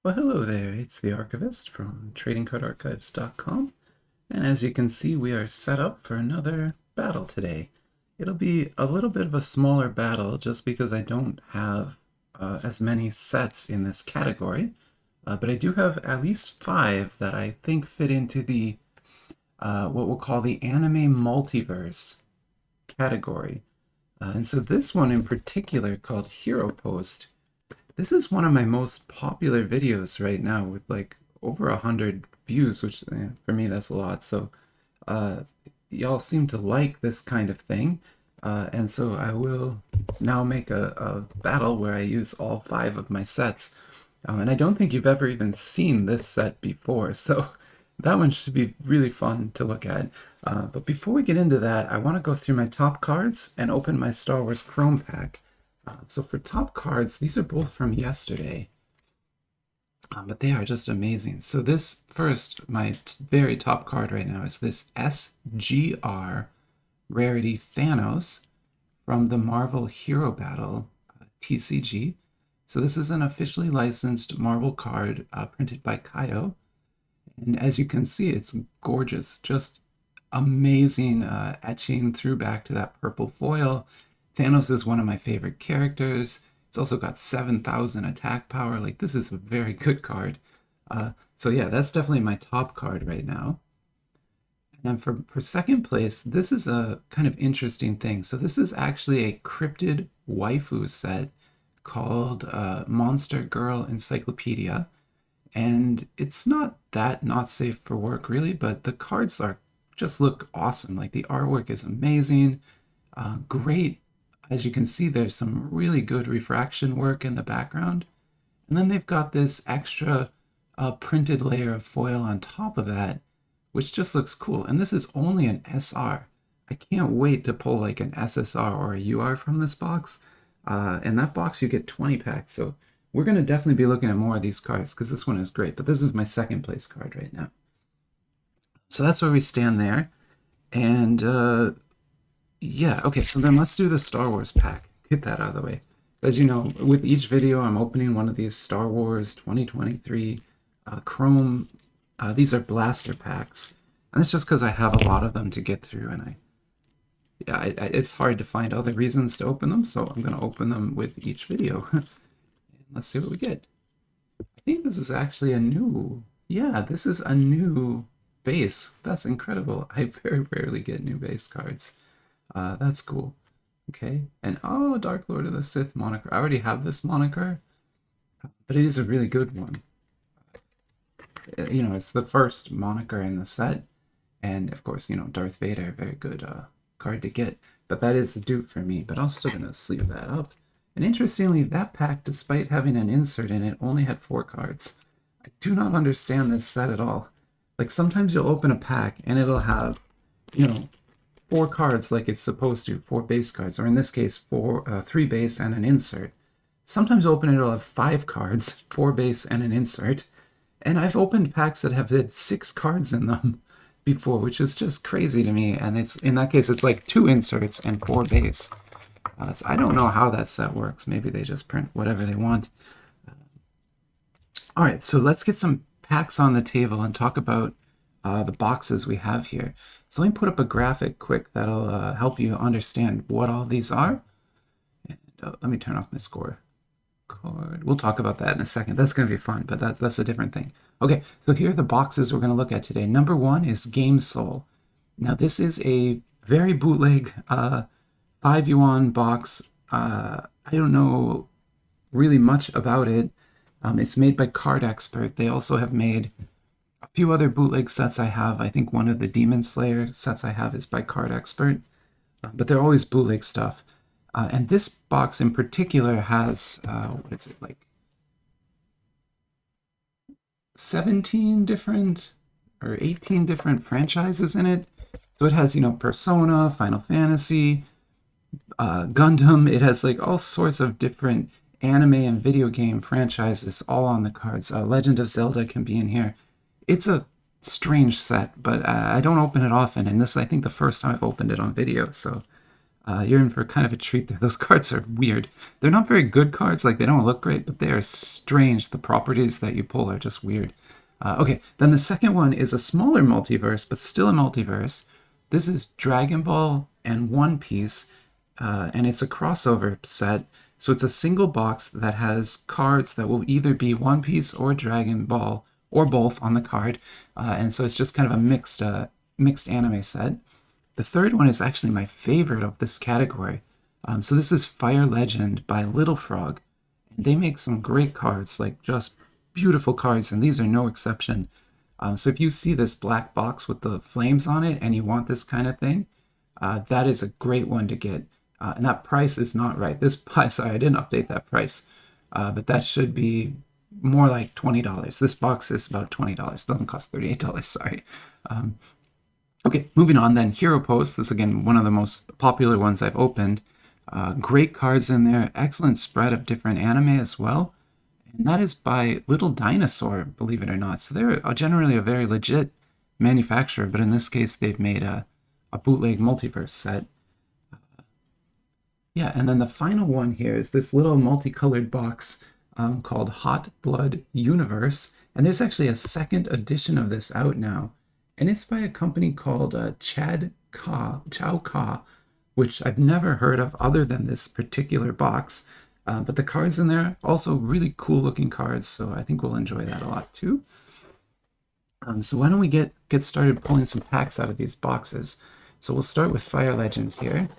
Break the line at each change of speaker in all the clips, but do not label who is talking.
Well, hello there. It's the Archivist from TradingCardArchives.com, and as you can see, we are set up for another battle today. It'll be a little bit of a smaller battle just because I don't have as many sets in this category, but I do have at least 5 that I think fit into the what we'll call the anime multiverse category. And so this one in particular, called Hero Post, this is one of my most popular videos right now with like over 100 views, which for me that's a lot. So uh, y'all seem to like this kind of thing. And so I will now make a battle where I use all 5 of my sets. And I don't think you've ever even seen this set before, so that one should be really fun to look at. But before we get into that, I want to go through my top cards and open my Star Wars Chrome pack. So for top cards, these are both from yesterday, but they are just amazing. So this first, my very top card right now is this SGR Rarity Thanos from the Marvel Hero Battle TCG. So this is an officially licensed Marvel card printed by Kaio. And as you can see, it's gorgeous, just amazing etching through back to that purple foil. Thanos is one of my favorite characters. It's also got 7,000 attack power. Like, this is a very good card. So yeah, that's definitely my top card right now. And then for second place, this is a kind of interesting thing. So this is actually a cryptid waifu set called Monster Girl Encyclopedia. And it's not that not safe for work, really, but the cards are just look awesome. Like, the artwork is amazing. Great. As you can see, there's some really good refraction work in the background. And then they've got this extra printed layer of foil on top of that, which just looks cool. And this is only an SR. I can't wait to pull like an SSR or a UR from this box. In that box, you get 20 packs. So we're going to definitely be looking at more of these cards because this one is great. But this is my second place card right now. So that's where we stand there. And yeah, okay, so then let's do the Star Wars pack. Get that out of the way. As you know, with each video, I'm opening one of these Star Wars 2023 Chrome. These are blaster packs. And it's just because I have a lot of them to get through, and it's hard to find other reasons to open them, so I'm going to open them with each video. Let's see what we get. I think this is actually a new, yeah, this is a new base. That's incredible. I very rarely get new base cards. That's cool. Okay, and oh, Dark Lord of the Sith moniker. I already have this moniker, but it is a really good one. You know, it's the first moniker in the set, and of course, you know, Darth Vader, very good card to get. But that is the dupe for me, but I'm still going to sleeve that up. And interestingly, that pack, despite having an insert in it, only had 4 cards. I do not understand this set at all. Like, sometimes you'll open a pack and it'll have, you know, 4 cards like it's supposed to, 4 base cards, or in this case, 3 base and an insert. Sometimes you'll open it, it'll have 5 cards, 4 base and an insert. And I've opened packs that have had 6 cards in them before, which is just crazy to me. And it's, in that case, it's like 2 inserts and 4 base. So I don't know how that set works. Maybe they just print whatever they want. All right, so let's get some packs on the table and talk about the boxes we have here. So let me put up a graphic quick that'll help you understand what all these are. And let me turn off my score card. We'll talk about that in a second. That's going to be fun, but that's a different thing. Okay, so here are the boxes we're going to look at today. Number 1 is Game Soul. Now, this is a very bootleg 5 yuan box. I don't know really much about it. It's made by Card Expert. They also have made a few other bootleg sets I have. I think one of the Demon Slayer sets I have is by Card Expert, but they're always bootleg stuff. And this box in particular has, what is it, like 17 different or 18 different franchises in it. So it has, you know, Persona, Final Fantasy, Gundam. It has like all sorts of different anime and video game franchises all on the cards. Legend of Zelda can be in here. It's a strange set, but I don't open it often, and this is, I think, the first time I've opened it on video, so you're in for kind of a treat there. Those cards are weird. They're not very good cards, like they don't look great, but they are strange. The properties that you pull are just weird. Okay, then the second one is a smaller multiverse, but still a multiverse. This is Dragon Ball and One Piece, and it's a crossover set. So it's a single box that has cards that will either be One Piece or Dragon Ball, or both on the card. And so it's just kind of a mixed anime set. The third one is actually my favorite of this category. So this is Fire Legend by Little Frog. And they make some great cards, like just beautiful cards, and these are no exception. So if you see this black box with the flames on it and you want this kind of thing, that is a great one to get. And that price is not right. Sorry, I didn't update that price, but that should be more like $20. This box is about $20. It doesn't cost $38, sorry. Okay, moving on then. Hero Post. This is, again, one of the most popular ones I've opened. Great cards in there. Excellent spread of different anime as well. And that is by Little Dinosaur, believe it or not. So they're generally a very legit manufacturer, but in this case, they've made a bootleg multiverse set. Yeah, and then the final one here is this little multicolored box called Hot Blood Universe. And there's actually a second edition of this out now. And it's by a company called Chow Ka, which I've never heard of other than this particular box. But the cards in there, also really cool looking cards, so I think we'll enjoy that a lot too. So why don't we get started pulling some packs out of these boxes. So we'll start with Fire Legend here.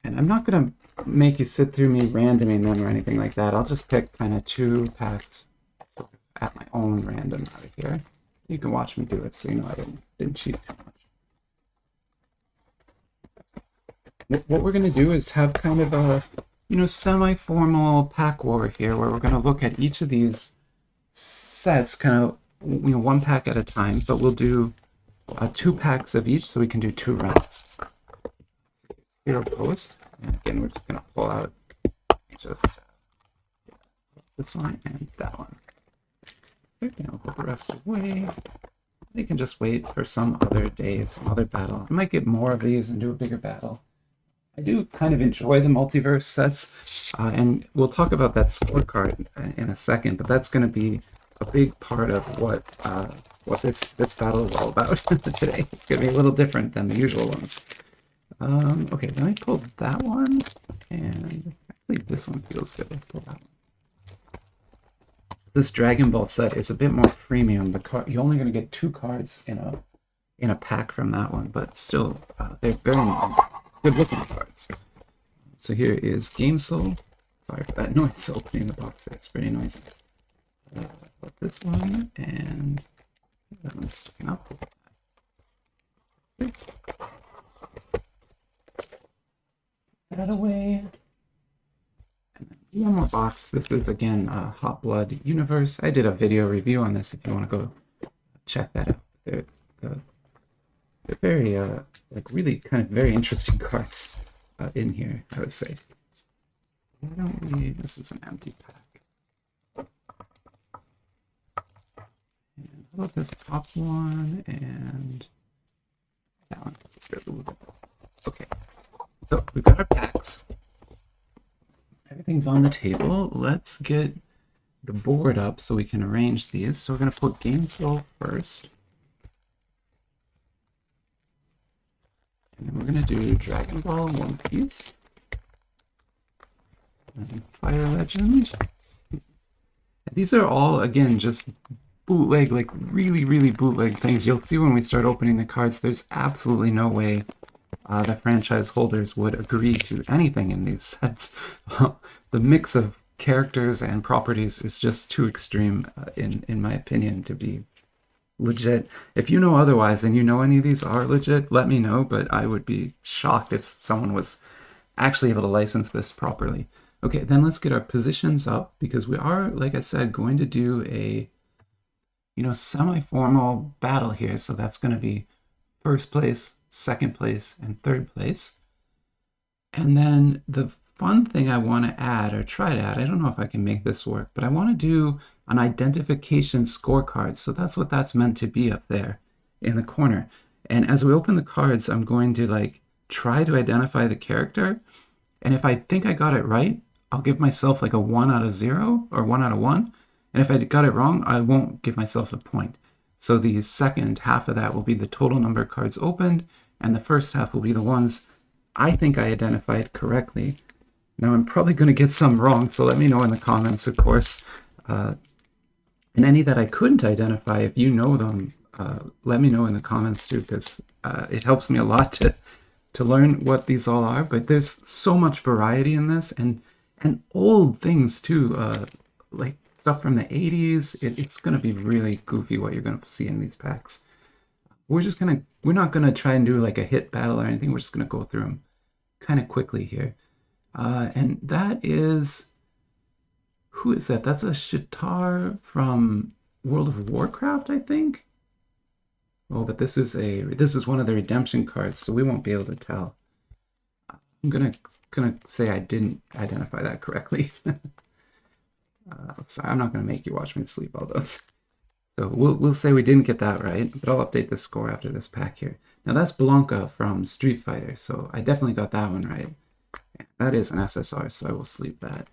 And I'm not going to make you sit through me randoming them or anything like that. I'll just pick kind of 2 packs at my own random out of here. You can watch me do it so you know I didn't cheat too much. What we're going to do is have kind of a, semi-formal pack war here where we're going to look at each of these sets kind of, one pack at a time, but we'll do 2 packs of each so we can do 2 rounds. Hero Post, and again, we're just going to pull out this one and that one. Okay, I'll put the rest away. They can just wait for some other day, some other battle. I might get more of these and do a bigger battle. I do kind of enjoy the multiverse sets, and we'll talk about that scorecard in a second, but that's going to be a big part of what this battle is all about today. It's going to be a little different than the usual ones. Okay, then I pulled that one, and actually this one feels good. Let's pull that one. This Dragon Ball set is a bit more premium. You're only going to get 2 cards in a pack from that one, but still, they're very good-looking cards. So here is Game Soul. Sorry for that noise opening the box there. It's pretty noisy. Put this one, and that one's sticking up. Okay. That away. And then one more box. This is again Hot Blood Universe. I did a video review on this if you want to go check that out. They're very like really kind of very interesting cards in here, I would say. This is an empty pack. And how about this top one and that one? Let's get a little bit. Okay. So we've got our packs. Everything's on the table. Let's get the board up so we can arrange these. So we're going to put Game Soul first. And then we're going to do Dragon Ball One Piece. And Fire Legend. And these are all, again, just bootleg, like really, really bootleg things. You'll see when we start opening the cards, there's absolutely no way the franchise holders would agree to anything in these sets. The mix of characters and properties is just too extreme, in my opinion, to be legit. If you know otherwise and you know any of these are legit, let me know, but I would be shocked if someone was actually able to license this properly. Okay, then let's get our positions up, because we are, like I said, going to do a semi-formal battle here. So that's going to be first place, second place, and third place. And then the fun thing I want to add, or try to add, I don't know if I can make this work, but I want to do an identification scorecard. So that's what that's meant to be up there in the corner. And as we open the cards, I'm going to like try to identify the character. And if I think I got it right, I'll give myself like a 1 out of 0 or 1 out of 1. And if I got it wrong, I won't give myself a point. So the second half of that will be the total number of cards opened, and the first half will be the ones I think I identified correctly. Now I'm probably going to get some wrong, so let me know in the comments, of course. And any that I couldn't identify, if you know them, let me know in the comments too, because it helps me a lot to learn what these all are. But there's so much variety in this, and old things too, like stuff from the 80s. It's going to be really goofy what you're going to see in these packs. We're not gonna try and do like a hit battle or anything. We're just gonna go through them kind of quickly here. And that is, who is that? That's a Shitar from World of Warcraft, I think. Oh, but this is one of the redemption cards, so we won't be able to tell. I'm gonna say I didn't identify that correctly. Sorry, I'm not gonna make you watch me sleep all those. So we'll say we didn't get that right, but I'll update the score after this pack here. Now that's Blanca from Street Fighter, so I definitely got that one right. That is an SSR, so I will sleep that.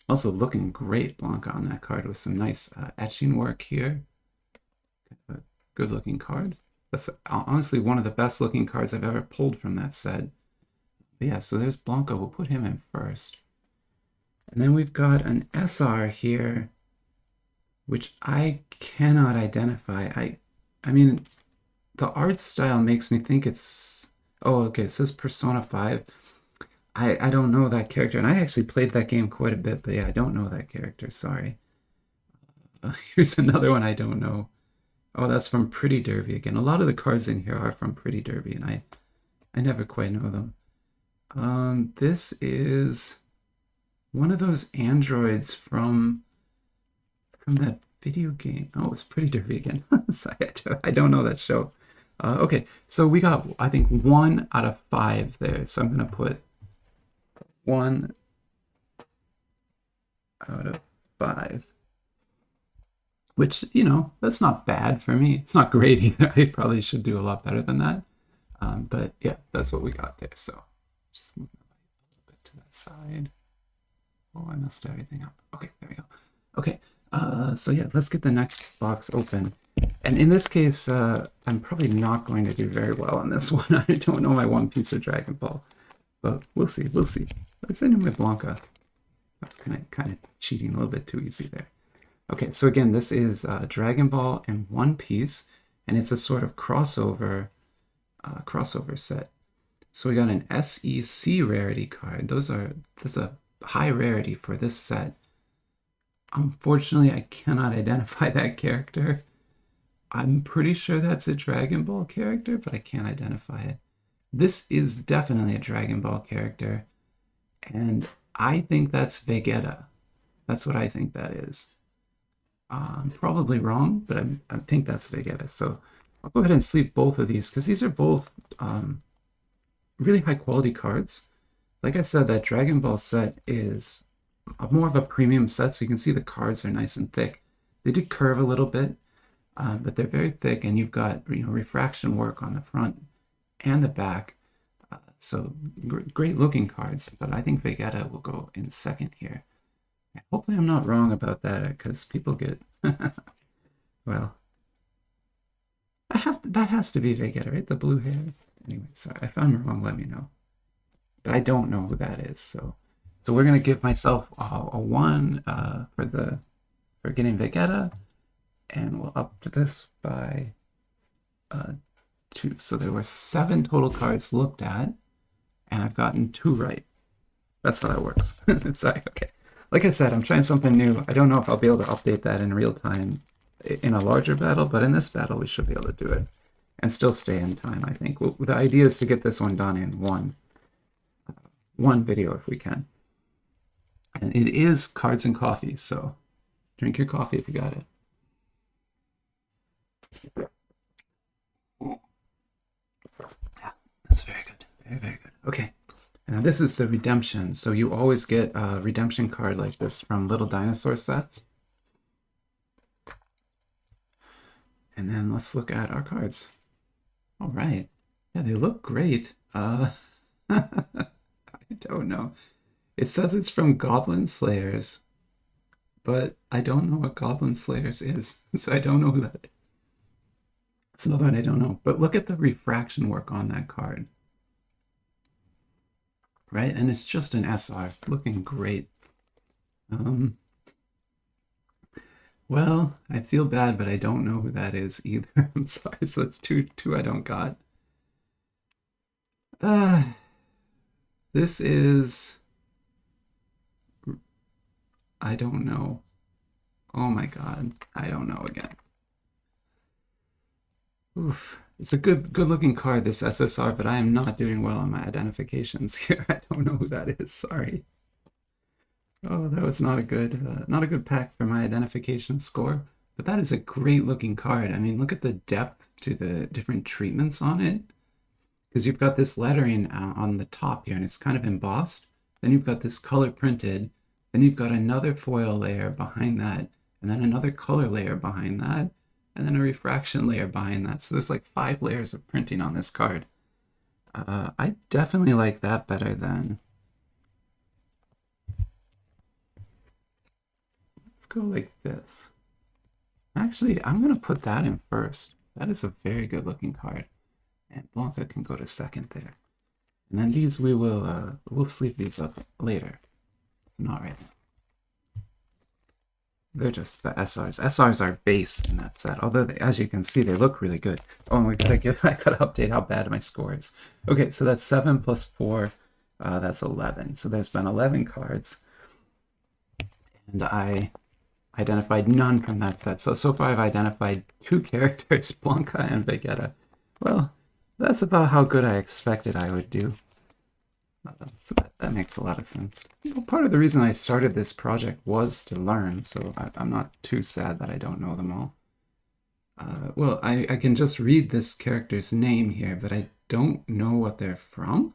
Also looking great, Blanca, on that card with some nice etching work here. A good looking card. That's honestly one of the best looking cards I've ever pulled from that set. But yeah, so there's Blanca. We'll put him in first. And then we've got an SR here, which I cannot identify. I mean, the art style makes me think it's... Oh, okay, it says Persona 5. I don't know that character, and I actually played that game quite a bit, but yeah, I don't know that character, sorry. Here's another one I don't know. Oh, that's from Pretty Derby again. A lot of the cards in here are from Pretty Derby, and I never quite know them. This is one of those androids from that video game. Oh, it's Pretty Derby again. Sorry, I don't know that show. Okay, so we got, I think, 1 out of 5 there. So I'm going to put 1 out of 5. Which, you know, that's not bad for me. It's not great either. I probably should do a lot better than that. But yeah, that's what we got there. So just move a little bit to that side. Oh, I messed everything up. Okay, there we go. Okay, so yeah, let's get the next box open. And in this case, I'm probably not going to do very well on this one. I don't know my one piece of Dragon Ball, but we'll see. We'll see. Let's end with Blanca. That's kind of cheating a little bit too easy there. Okay, so again, this is Dragon Ball in One Piece, and it's a sort of crossover set. So we got an SEC rarity card. That's a high rarity for this set. Unfortunately, I cannot identify that character. I'm pretty sure that's a Dragon Ball character, but I can't identify it. This is definitely a Dragon Ball character, and I think that's Vegeta. That's what I think that is. I'm probably wrong, but I think that's Vegeta. So I'll go ahead and sleep both of these, because these are both really high quality cards. Like I said, that Dragon Ball set is more of a premium set, so you can see the cards are nice and thick. They did curve a little bit, but they're very thick, and you've got refraction work on the front and the back. So great looking cards, but I think Vegeta will go in second here. Hopefully I'm not wrong about that, because people get... well, that has to be Vegeta, right? The blue hair. Anyway, sorry, if I'm wrong, let me know. But I don't know who that is, so we're gonna give myself a 1 for getting Vegeta, and we'll up to this by 2. So there were 7 total cards looked at, and I've gotten 2 right. That's how that works. Sorry, okay. Like I said, I'm trying something new. I don't know if I'll be able to update that in real time in a larger battle, but in this battle we should be able to do it and still stay in time, I think. Well, the idea is to get this one done in one video if we can. And it is Cards and Coffee, so drink your coffee if you got it. Yeah, that's very good. Very, very good. Okay. Now this is the redemption. So you always get a redemption card like this from Little Dinosaur sets. And then let's look at our cards. All right. Yeah, they look great. I don't know. It says it's from Goblin Slayers, but I don't know what Goblin Slayers is, so I don't know who that is. It's another one I don't know. But look at the refraction work on that card. Right? And it's just an SR. Looking great. Well, I feel bad, but I don't know who that is either. I'm sorry. So that's two I don't got. This is... I don't know. Oh my god. I don't know again. Oof. It's a good looking card, this SSR, but I am not doing well on my identifications here. I don't know who that is. Sorry. Oh, that was not a good pack for my identification score. But that is a great looking card. I mean, look at the depth to the different treatments on it. Because you've got this lettering on the top here, and it's kind of embossed. Then you've got this color printed. Then you've got another foil layer behind that, and then another color layer behind that, and then a refraction layer behind that. So there's like 5 layers of printing on this card. I definitely like that better than... Let's go like this. Actually, I'm going to put that in first. That is a very good looking card. And Blanca can go to second there. And then these we'll sleeve these up later. So not right now. They're just the SRs. SRs are base in that set. Although, as you can see, they look really good. Oh, and I gotta update how bad my score is. Okay, so that's 7 plus 4. That's 11. So there's been 11 cards. And I identified none from that set. So far I've identified 2 characters, Blanca and Vegeta. Well, that's about how good I expected I would do. So that makes a lot of sense. Well, part of the reason I started this project was to learn, so I'm not too sad that I don't know them all. Well, I can just read this character's name here, but I don't know what they're from.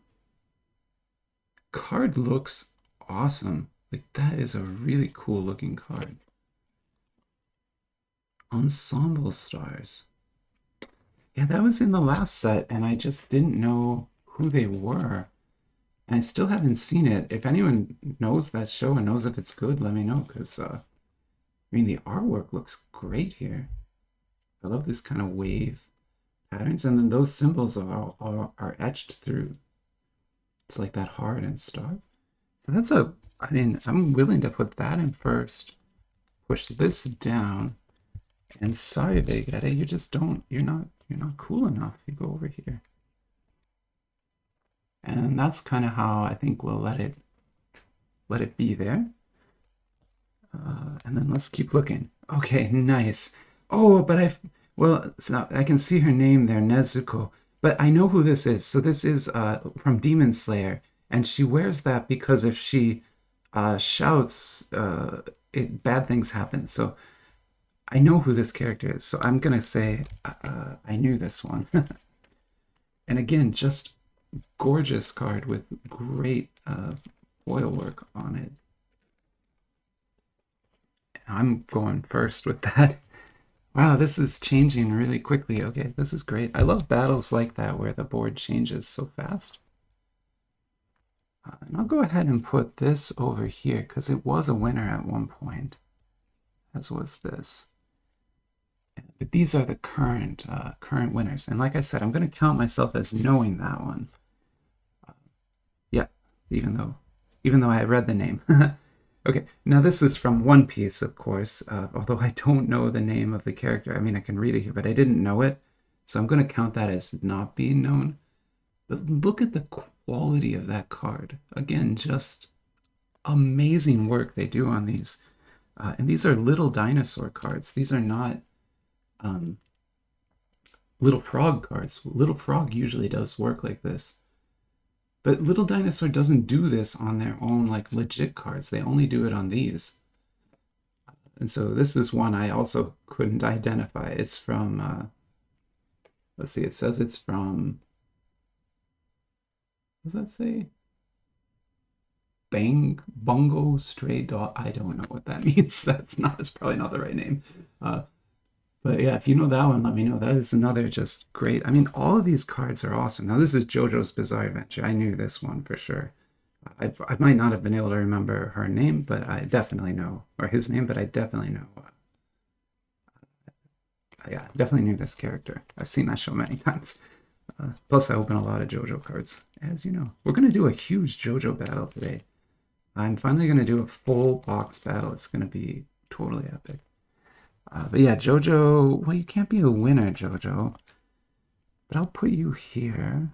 Card looks awesome. Like, that is a really cool looking card. Ensemble Stars. Yeah, that was in the last set, and I just didn't know who they were. And I still haven't seen it. If anyone knows that show and knows if it's good, let me know, because, I mean, the artwork looks great here. I love this kind of wave patterns, and then those symbols are etched through. It's like that heart and star. So that's I mean, I'm willing to put that in first. Push this down. And sorry, Vegeta, you just don't, you're not cool enough. You go over here. And that's kind of how I think we'll let it be there. And then let's keep looking. Okay, nice. Oh, but so I can see her name there, Nezuko. But I know who this is. So this is from Demon Slayer. And she wears that because if she shouts, bad things happen. So I know who this character is. So I'm going to say I knew this one. And again, just gorgeous card with great foil work on it. I'm going first with that. Wow, this is changing really quickly. Okay, this is great. I love battles like that where the board changes so fast. And I'll go ahead and put this over here because it was a winner at one point, as was this. But these are the current winners. And like I said, I'm going to count myself as knowing that one. Yeah, even though I read the name. Okay, now this is from One Piece, of course, although I don't know the name of the character. I mean, I can read it here, but I didn't know it. So I'm going to count that as not being known. But look at the quality of that card. Again, just amazing work they do on these. And these are little dinosaur cards. These are not Little Frog cards. Little Frog usually does work like this. But Little Dinosaur doesn't do this on their own, like, legit cards. They only do it on these. And so this is one I also couldn't identify. It's from, let's see, it says it's from, what does that say? Bungo Stray Dog. I don't know what that means. It's probably not the right name. But But yeah, if you know that one, let me know. That is another just great. I mean, all of these cards are awesome. Now, this is JoJo's Bizarre Adventure. I knew this one for sure. I might not have been able to remember her name, but I definitely know, or his name, but I definitely know. Yeah, definitely knew this character. I've seen that show many times. Plus, I open a lot of JoJo cards, as you know. We're going to do a huge JoJo battle today. I'm finally going to do a full box battle. It's going to be totally epic. But yeah, JoJo, well, you can't be a winner, JoJo. But I'll put you here.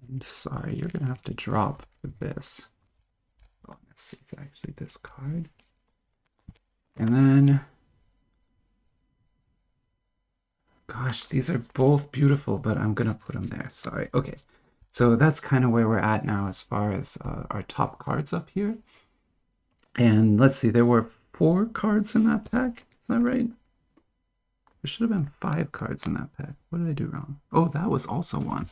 I'm sorry, you're going to have to drop for this. Oh, let's see, it's actually this card. And then, gosh, these are both beautiful, but I'm going to put them there. Sorry. Okay, so that's kind of where we're at now as far as our top cards up here. And let's see, there were 4 cards in that pack. Is that right? There should have been 5 cards in that pack. What did I do wrong? Oh, that was also one.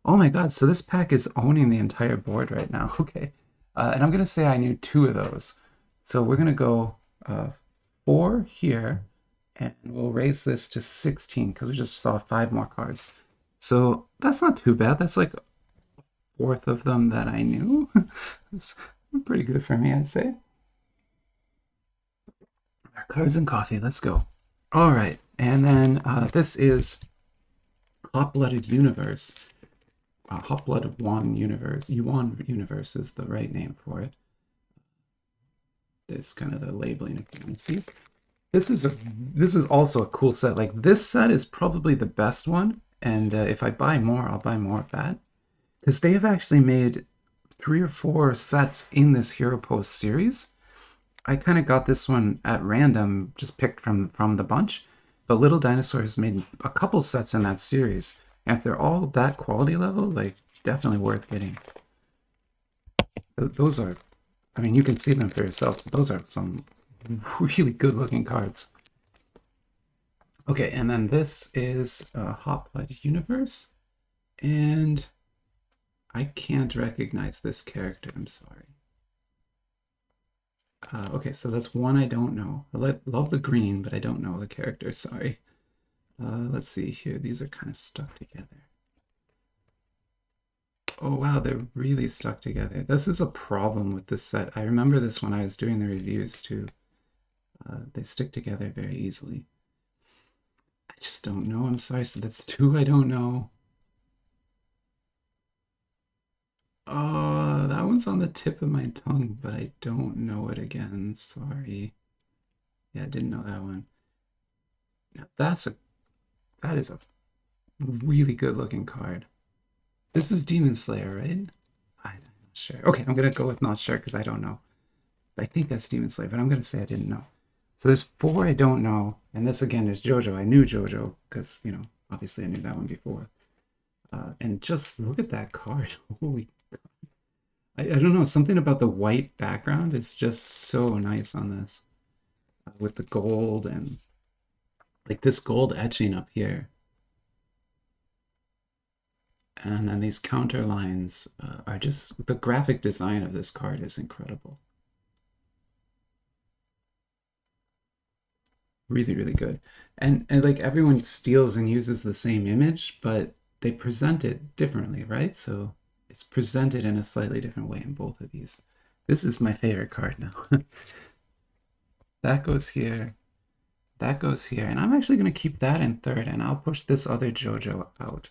Oh my god, so this pack is owning the entire board right now. Okay. And I'm going to say I knew 2 of those. So we're going to go 4 here, and we'll raise this to 16 because we just saw 5 more cards. So that's not too bad. That's like a fourth of them that I knew. That's pretty good for me, I'd say. Our cards and coffee, let's go. All right, and then this is Hot-Blooded Universe. Hot-Blooded Yuan Universe is the right name for it. This kind of the labeling if you want to see. This is also a cool set. Like this set is probably the best one, and if I buy more, I'll buy more of that because they have actually made 3 or 4 sets in this Hero Post series. I kind of got this one at random, just picked from the bunch. But Little Dinosaur has made a couple sets in that series. And if they're all that quality level, like, definitely worth getting. Those are, I mean, you can see them for yourself. Those are some really good looking cards. Okay, and then this is Hot-Blooded Universe. And I can't recognize this character, I'm sorry. Okay, so that's one I don't know. I love the green, but I don't know the character, sorry. Let's see here. These are kind of stuck together. Oh, wow, they're really stuck together. This is a problem with this set. I remember this when I was doing the reviews, too. They stick together very easily. I just don't know. I'm sorry. So that's 2 I don't know. Oh, that one's on the tip of my tongue, but I don't know it again. Sorry. Yeah, I didn't know that one. Now that is a really good looking card. This is Demon Slayer, right? I'm not sure. Okay, I'm gonna go with not sure because I don't know. I think that's Demon Slayer, but I'm gonna say I didn't know. So there's 4 I don't know, and this again is JoJo. I knew JoJo because, you know, obviously I knew that one before. And just look at that card. Holy God. I don't know, something about the white background is just so nice on this. With the gold and like this gold etching up here. And then these counter lines are just, the graphic design of this card is incredible. Really, really good. And like everyone steals and uses the same image, but they present it differently, right? So it's presented in a slightly different way in both of these. This is my favorite card now. That goes here. That goes here. And I'm actually going to keep that in 3rd, and I'll push this other JoJo out.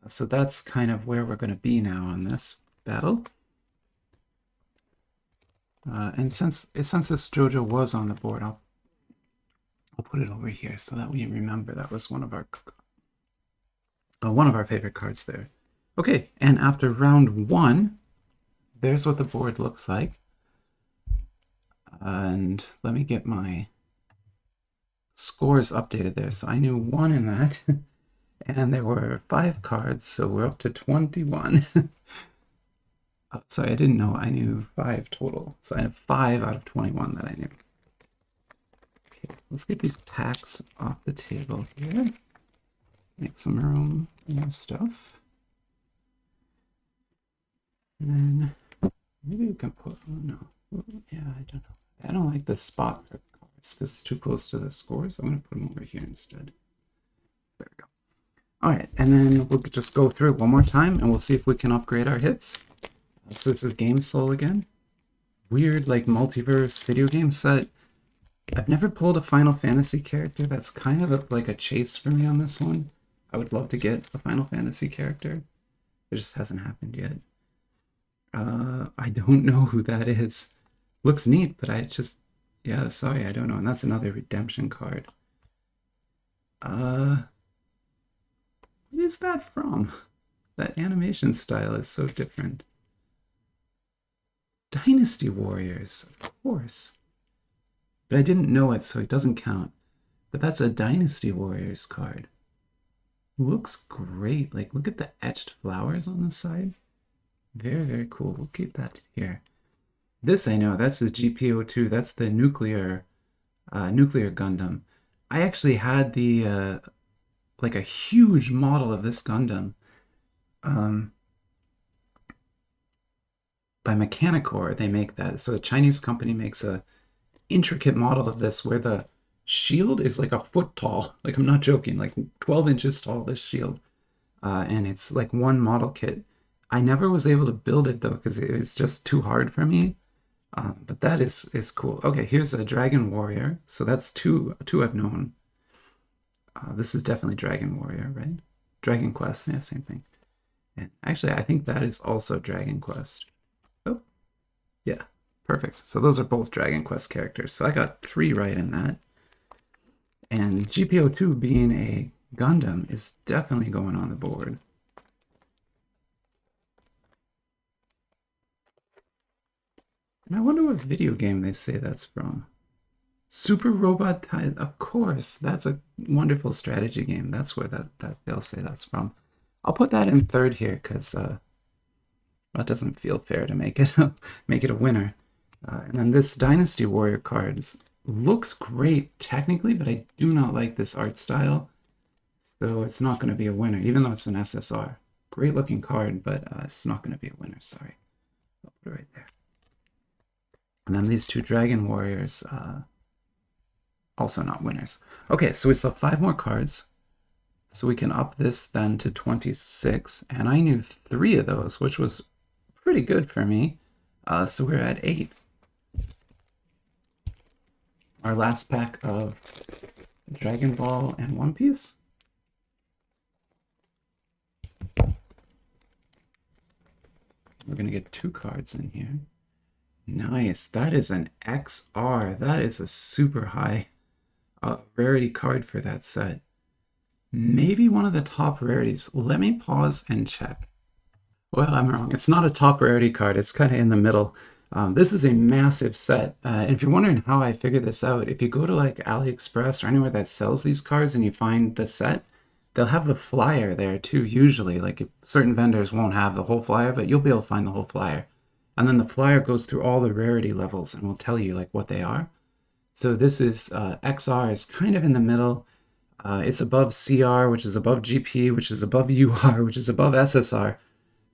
So that's kind of where we're going to be now on this battle. And since this JoJo was on the board, I'll put it over here so that we remember that was one of our favorite cards there. Okay, and after round 1, there's what the board looks like. And let me get my scores updated there. So I knew 1 in that. And there were 5 cards, so we're up to 21. Oh, sorry, I didn't know. I knew 5 total. So I have 5 out of 21 that I knew. Okay, let's get these packs off the table here. Make some room for more stuff. And then maybe we can put, oh no. Yeah, I don't know. I don't like the spot for cards. cards because it's too close to the scores. I'm going to put them over here instead. There we go. All right, and then we'll just go through it one more time, and we'll see if we can upgrade our hits. So this is Game Soul again. Weird, like, multiverse video game set. I've never pulled a Final Fantasy character. That's kind of like a chase for me on this one. I would love to get a Final Fantasy character. It just hasn't happened yet. I don't know who that is. Looks neat, but I just... Yeah, sorry, I don't know. And that's another redemption card. What is that from? That animation style is so different. Dynasty Warriors, of course. But I didn't know it, so it doesn't count. But that's a Dynasty Warriors card. Looks great. Like, look at the etched flowers on the side. Very, very cool. We'll keep that here. This I know. That's the GPO2. That's the nuclear Gundam. I actually had the like a huge model of this Gundam by Mechanicore. They make that. So a Chinese company makes a intricate model of this where the shield is like a foot tall. Like, I'm not joking, like 12 inches tall, this shield. And it's like one model kit. I never was able to build it though because it was just too hard for me. But that is cool. Okay, here's a Dragon Warrior. So that's two I've known. This is definitely Dragon Warrior, right? Dragon Quest, yeah, same thing. And actually, I think that is also Dragon Quest. Oh, yeah, perfect. So those are both Dragon Quest characters. So I got 3 right in that. And GPO2 being a Gundam is definitely going on the board. And I wonder what video game they say that's from. Super Robot Tide, of course. That's a wonderful strategy game. That's where that they'll say that's from. I'll put that in third here because that doesn't feel fair to make it a winner. And then this Dynasty Warrior cards looks great technically, but I do not like this art style, so it's not going to be a winner, even though it's an SSR. Great looking card, but it's not going to be a winner. Sorry. I'll put it right there. And then these 2 Dragon Warriors, also not winners. Okay, so we still have 5 more cards. So we can up this then to 26. And I knew 3 of those, which was pretty good for me. So we're at 8. Our last pack of Dragon Ball and One Piece. We're going to get 2 cards in here. Nice. That is an XR. That is a super high rarity card for that set. Maybe one of the top rarities. Let me pause and check. Well, I'm wrong. It's not a top rarity card. It's kind of in the middle. This is a massive set. And if you're wondering how I figured this out, if you go to like AliExpress or anywhere that sells these cards and you find the set, they'll have the flyer there too, usually. Like, if certain vendors won't have the whole flyer, but you'll be able to find the whole flyer. And then the flyer goes through all the rarity levels and will tell you like what they are. So this is XR is kind of in the middle. It's above CR, which is above GP, which is above UR, which is above SSR.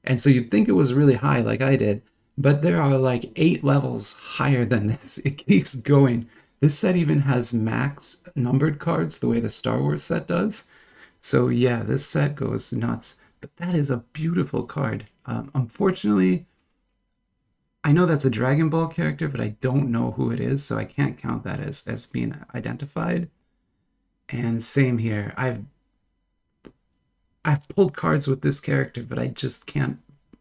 And so you'd think it was really high like I did, but there are like 8 levels higher than this. It keeps going. This set even has max numbered cards the way the Star Wars set does. So yeah, this set goes nuts. But that is a beautiful card. Unfortunately, I know that's a Dragon Ball character, but I don't know who it is, so I can't count that as being identified. And same here. I've pulled cards with this character, but I just can't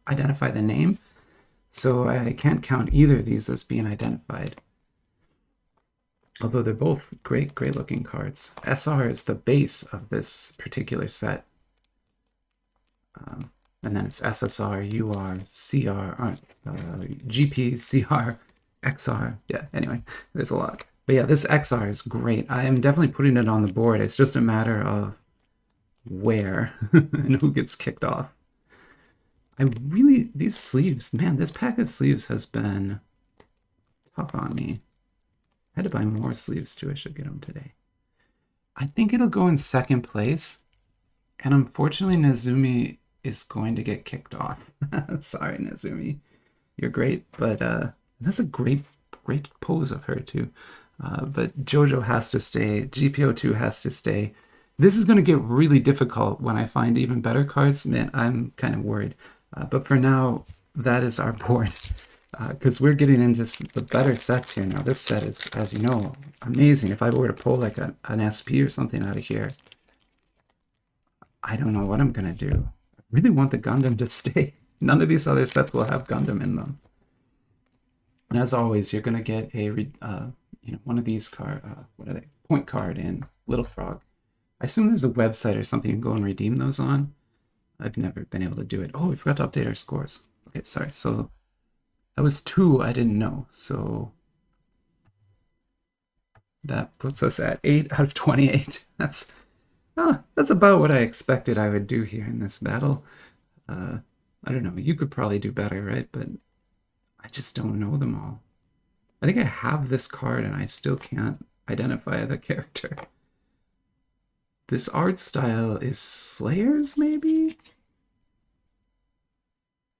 identify the name. So I can't count either of these as being identified. Although they're both great looking cards. SR is the base of this particular set. And then it's SSR, UR, CR, GP, CR, XR. Yeah, anyway, there's a lot. But yeah, this XR is great. I am definitely putting it on the board. It's just a matter of where and who gets kicked off. These sleeves, man, this pack of sleeves has been tough on me. I had to buy more sleeves too. I should get them today. I think it'll go in second place. And unfortunately, Nezumi is going to get kicked off. Sorry, Nezumi. You're great, but that's a great pose of her too. But JoJo has to stay. GPO2 has to stay. This is going to get really difficult when I find even better cards. Man, I'm kind of worried. But for now, that is our board. Because we're getting into the better sets here now. This set is, as you know, amazing. If I were to pull like an SP or something out of here, I don't know what I'm going to do. I really want the Gundam to stay. None of these other sets will have Gundam in them. And as always, you're going to get a, one of these what are they? Point card in Little Frog. I assume there's a website or something you can go and redeem those on. I've never been able to do it. Oh, we forgot to update our scores. Okay, sorry. So that was 2 I didn't know. So that puts us at 8 out of 28. That's about what I expected I would do here in this battle. I don't know. You could probably do better, right? But I just don't know them all. I think I have this card and I still can't identify the character. This art style is Slayer's, maybe?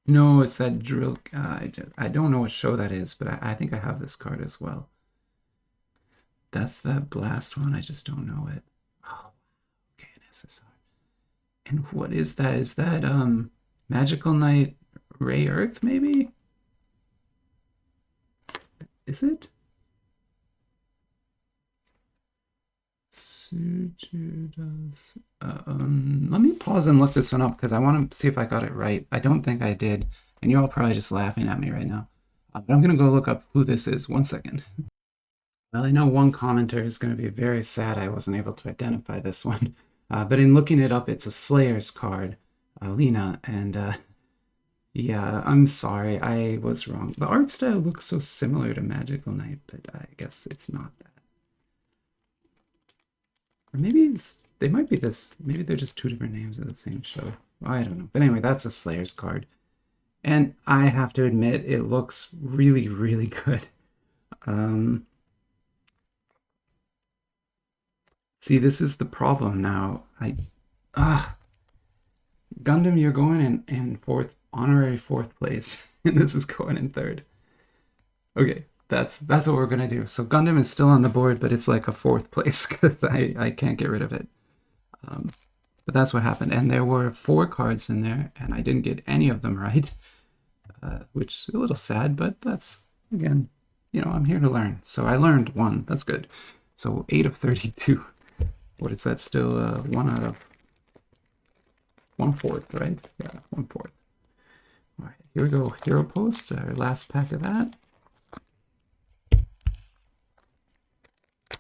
No, it's that drill. I don't know what show that is, but I think I have this card as well. That's that blast one. I just don't know it. Oh, okay, an SSR. And what is that? Is that Magical Knight Ray Earth, maybe? Is it? Let me pause and look this one up because I want to see if I got it right. I don't think I did, and you're all probably just laughing at me right now. But I'm going to go look up who this is. 1 second. Well, I know one commenter is going to be very sad I wasn't able to identify this one. But in looking it up, it's a Slayer's card, Lena, and yeah, I'm sorry, I was wrong. The art style looks so similar to Magical Knight, but I guess it's not that. Or maybe they might be this. Maybe they're just 2 different names of the same show. I don't know. But anyway, that's a Slayer's card. And I have to admit, it looks really, really good. See, this is the problem now. Gundam, you're going in honorary fourth place. And this is going in 3rd. Okay. That's what we're gonna do. So Gundam is still on the board, but it's like a 4th place because I can't get rid of it. But that's what happened. And there were 4 cards in there, and I didn't get any of them right, which is a little sad. But that's, again, I'm here to learn. So I learned 1. That's good. So 8 of 32. What is that? Still 1 out of 1/4, right? Yeah, 1/4. All right, here we go. Hero Post, our last pack of that.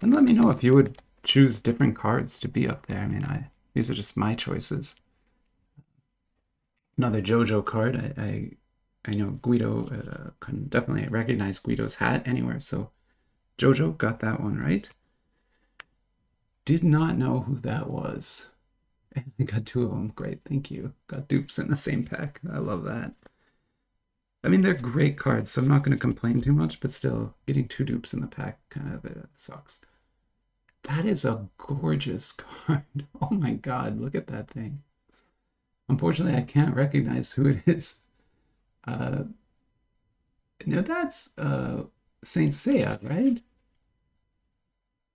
And let me know if you would choose different cards to be up there. I mean, these are just my choices. Another JoJo card. I know Guido can definitely recognize Guido's hat anywhere. So JoJo got that one right. Did not know who that was. And I got 2 of them. Great, thank you. Got dupes in the same pack. I love that. I mean, they're great cards, so I'm not going to complain too much, but still, getting 2 dupes in the pack kind of sucks. That is a gorgeous card. Oh my god, look at that thing. Unfortunately, I can't recognize who it is. No, that's Saint Seiya, right?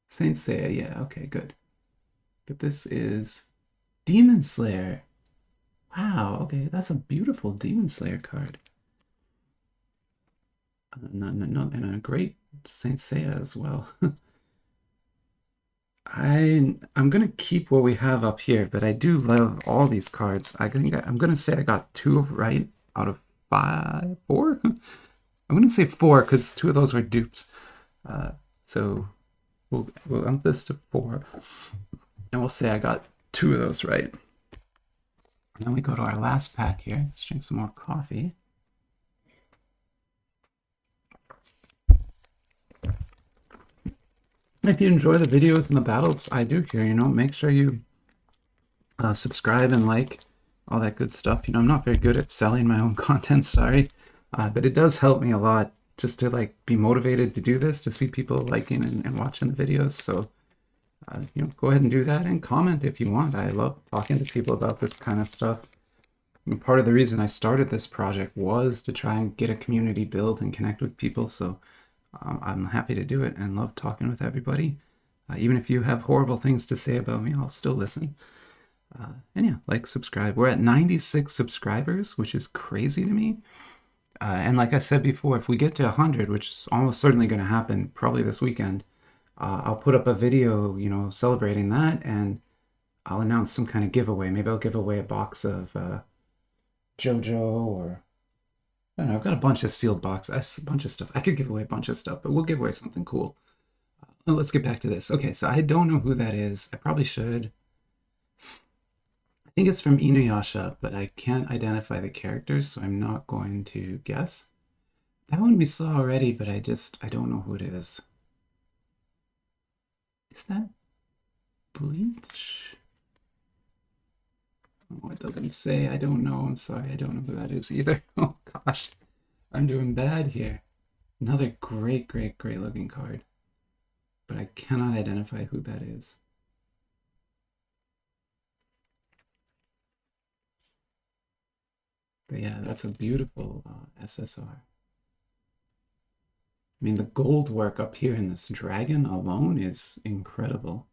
Saint Seiya, yeah, okay, good. But this is Demon Slayer. Wow, okay, that's a beautiful Demon Slayer card. And a great Saint Seiya as well. I'm gonna keep what we have up here, but I do love all these cards. I'm gonna say I got 2 right out of 5, 4. I'm gonna say 4 because 2 of those were dupes. So we'll ump this to 4, and we'll say I got 2 of those right. And then we go to our last pack here. Let's drink some more coffee. If you enjoy the videos and the battles I do here, make sure you subscribe and like all that good stuff. I'm not very good at selling my own content, sorry, but it does help me a lot just to be motivated to do this, to see people liking and watching the videos. So go ahead and do that, and comment if you want. I love talking to people about this kind of stuff. Part of the reason I started this project was to try and get a community built and connect with people. So I'm happy to do it and love talking with everybody. Even if you have horrible things to say about me, I'll still listen. And yeah, like, subscribe. We're at 96 subscribers, which is crazy to me. And like I said before, if we get to 100, which is almost certainly going to happen probably this weekend, I'll put up a video, celebrating that, and I'll announce some kind of giveaway. Maybe I'll give away a box of JoJo, or I don't know. I've got a bunch of sealed boxes, a bunch of stuff. I could give away a bunch of stuff, but we'll give away something cool. Well, let's get back to this. Okay, so I don't know who that is. I probably should. I think it's from Inuyasha, but I can't identify the characters, so I'm not going to guess. That one we saw already, but I don't know who it is. Is that Bleach? Oh, it doesn't say. I don't know. I'm sorry. I don't know who that is either. Oh, gosh. I'm doing bad here. Another great, great, great looking card. But I cannot identify who that is. But yeah, that's a beautiful SSR. I mean, the gold work up here in this dragon alone is incredible.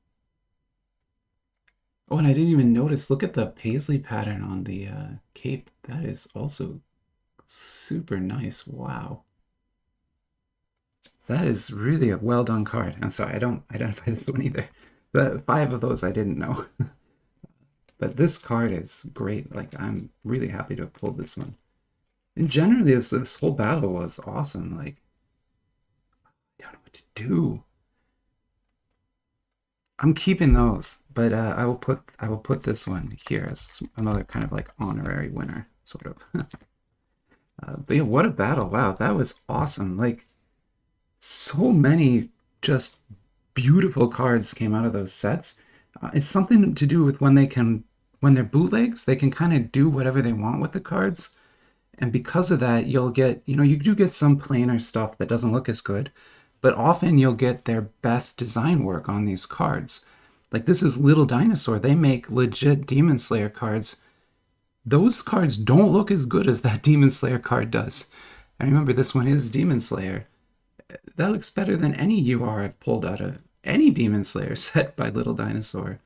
Oh, and I didn't even notice. Look at the paisley pattern on the cape. That is also super nice. Wow. That is really a well done card. I'm sorry, I don't identify this one either. The 5 of those I didn't know. But this card is great. Like, I'm really happy to have pulled this one. And generally, this whole battle was awesome. Like, I don't know what to do. I'm keeping those, but I will put this one here as another kind of like honorary winner, sort of. But yeah, what a battle! Wow, that was awesome. Like, so many just beautiful cards came out of those sets. It's something to do with when they're bootlegs, they can kind of do whatever they want with the cards. And because of that, you'll get, you do get some planar stuff that doesn't look as good, but often you'll get their best design work on these cards. Like, this is Little Dinosaur. They make legit Demon Slayer cards. Those cards don't look as good as that Demon Slayer card does. And remember, this one is Demon Slayer. That looks better than any UR I've pulled out of any Demon Slayer set by Little Dinosaur.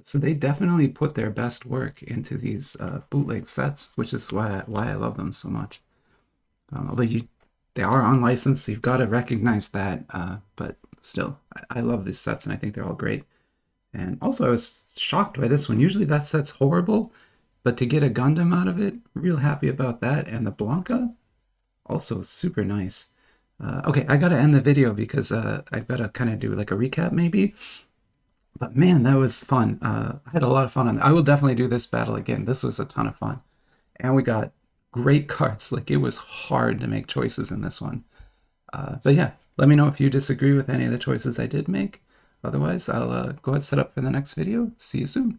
So they definitely put their best work into these bootleg sets, which is why I love them so much. Although they are unlicensed, so you've got to recognize that. But still, I love these sets, and I think they're all great. And also, I was shocked by this one. Usually that set's horrible, but to get a Gundam out of it, real happy about that. And the Blanca, also super nice. Okay, I got to end the video because I've got to kind of do like a recap maybe. But man, that was fun. I had a lot of fun on that. I will definitely do this battle again. This was a ton of fun. And we got great cards. Like, it was hard to make choices in this one. But yeah, let me know if you disagree with any of the choices I did make. Otherwise, I'll go ahead and set up for the next video. See you soon.